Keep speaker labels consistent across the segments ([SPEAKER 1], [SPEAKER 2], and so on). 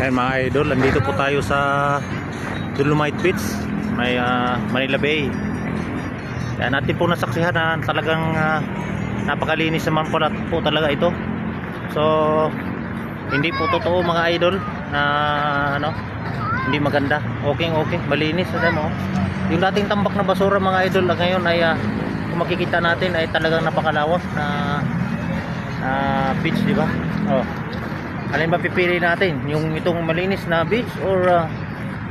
[SPEAKER 1] Ayan mga idol, nandito po tayo sa Dolomite Beach, may Manila Bay. Kaya natin po nasaksihan na talagang napakalinis naman po talaga ito. So hindi po totoo mga idol na hindi maganda. Okay, malinis. Alam mo, yung dating tambak na basura mga idol ngayon ay kung makikita natin ay talagang napakalawas na beach, di ba? Oh. Alin ba pipili natin? Yung itong malinis na beach or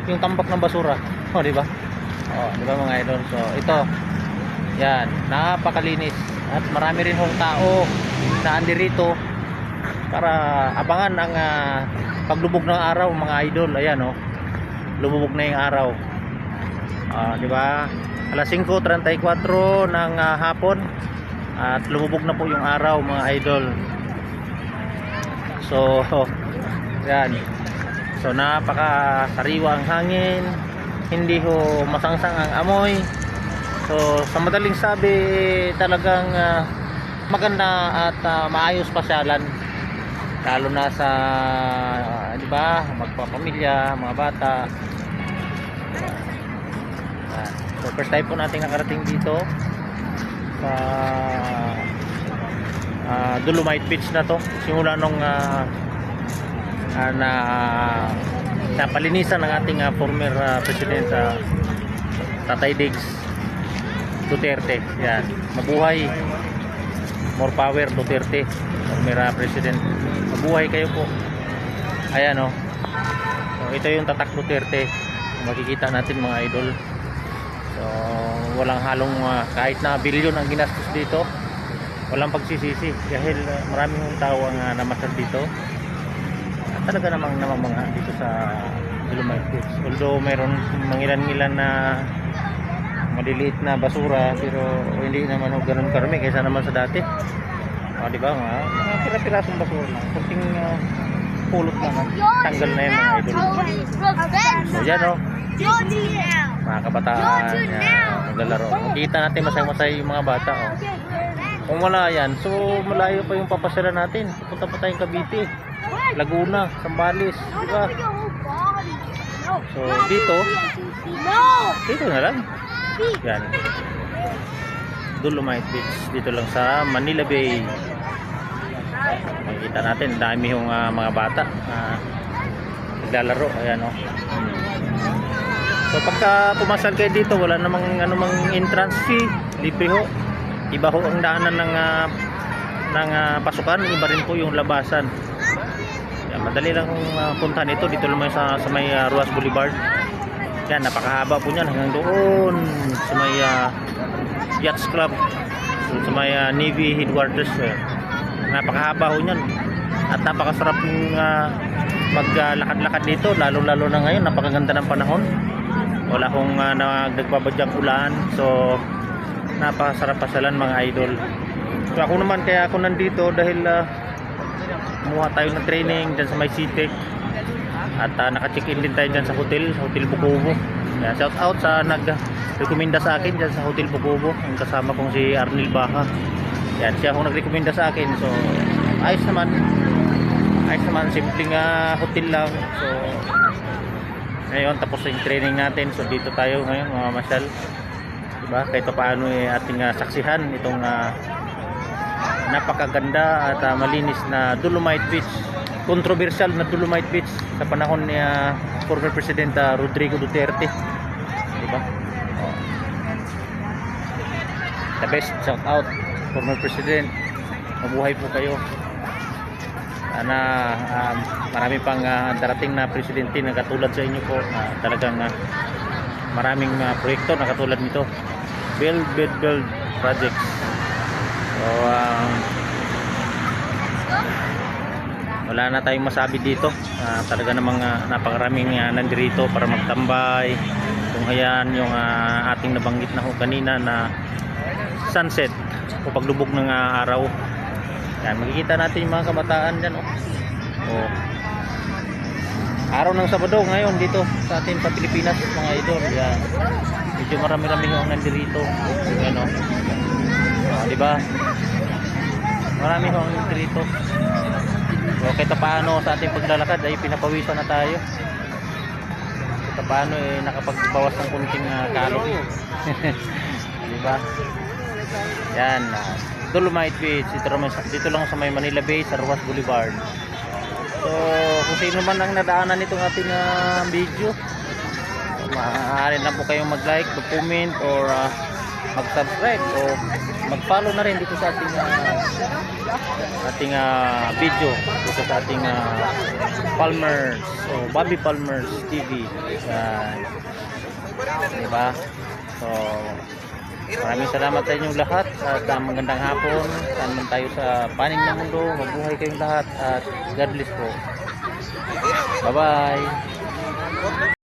[SPEAKER 1] yung tambak ng basura? Oh, di ba? Oh, di ba mga idol? So, ito. Yan, napakalinis at marami rin hong tao na andirito para abangan ang paglubog ng araw mga idol. Ayan oh. Lumubog na yung araw. Di ba? Alas 5:34 ng hapon at lumubog na po yung araw mga idol. So, yan. So, napakasariwa ang hangin. Hindi ho masangsang ang amoy. So, sa madaling sabi, talagang maganda at maayos pasyalan. Lalo na sa, di ba, magpapamilya, mga bata. So, first time po natin nakarating dito sa Dolomite Beach na to. Simula nung napalinisan ng ating former President Tatay Diggs Duterte. Yan, mabuhay, more power Duterte, former President. Mabuhay kayo po. Ayan o. So, ito yung tatak Duterte. Makikita natin mga idol. So walang halong kahit na bilyon ang ginastos dito, walang pagsisisi dahil maraming tao ang namasal dito at talaga namang namamangha dito sa Dolomite Beach. Although mayroon mangilan-ngilan na maliliit na basura, pero hindi naman ganun karami kaysa naman sa dati. Di ba mga pira-pirasong basura lang, kunting pulot lang, tanggal na yan mga idol. So yan o, mga kabataan naglalaro. Makikita natin masaya-masaya yung mga bata oh. Kung wala yan, so malayo pa yung papasyalan natin. Pupunta pa tayong Cavite, Laguna, Zambales, diba? So dito na lang yan, Dolomite Beach, dito lang sa Manila Bay. Makikita natin dami yung mga bata naglalaro. Ayan oh. So pagka pumasal kayo dito, wala namang anumang entrance fee, libre ho. Iba ho ang daanan ng pasukan, iba rin po yung labasan. Yan, madali lang puntahan ito. Dito lang sa may Ruas Boulevard. Yan, napakahaba po niyan hanggang doon sa may Yachts Club, sa may Navy Headquarters. Napakahaba ho niyan at napakasarap yung maglakad-lakad dito, lalo na ngayon. Napakaganda ng panahon. Wala akong nagbabadyang ulan. So napakasarap pasyalan mga idol. So ako naman, kaya ako nandito dahil kumuha tayo ng training dyan sa may CTEC at naka-check-in din tayo dyan sa Hotel Bukubo. Shout out sa nag-rekomenda sa akin dyan sa Hotel Bukubo, ang kasama kong si Arnel Baha. Yan, siya akong nag-rekomenda sa akin. So ayos naman, simpleng hotel lang. So ngayon tapos yung training natin, so dito tayo ngayon mga masyal, diba? Kahit paano ating saksihan itong napakaganda at malinis na Dolomite Beach, controversial na Dolomite Beach sa panahon ni former President Rodrigo Duterte, diba? The best, shout out former President, mabuhay po kayo. Sana marami pang darating na presidente na katulad sa inyo po, talagang maraming proyekto na katulad nito, build projects. So wala na tayong masabi dito. Talaga namang napakaraming nandirito para magtambay. Kung ayan yung ating nabanggit na kanina na sunset o paglubog ng araw. Yan, makikita natin yung mga kabataan dyan oh. Araw ng Sabado ngayon dito sa atin sa Pilipinas mga idol. Yan, medyo marami-rami yung nandirito. Yan diba? Marami yung nandirito. So kahit paano sa ating paglalakad ay pinapawisan na tayo. Kahit paano nakapagbawas ng kunting calorie. Diba? Yan. Dolomite Beach. Dito lang sa may Manila Bay, sa Ruas Boulevard. So kung sino man ang nadaanan nitong ating video, maaari na po kayong mag-like, mag-comment, or mag-subscribe o mag-follow na rin dito sa ating video dito sa ating Palmer's o Bobby Palmer's TV. Diba? So maraming salamat sa inyong lahat at magandang hapon. Saan man tayo sa panig ng mundo, mabuhay kayong lahat at God bless po. Bye bye.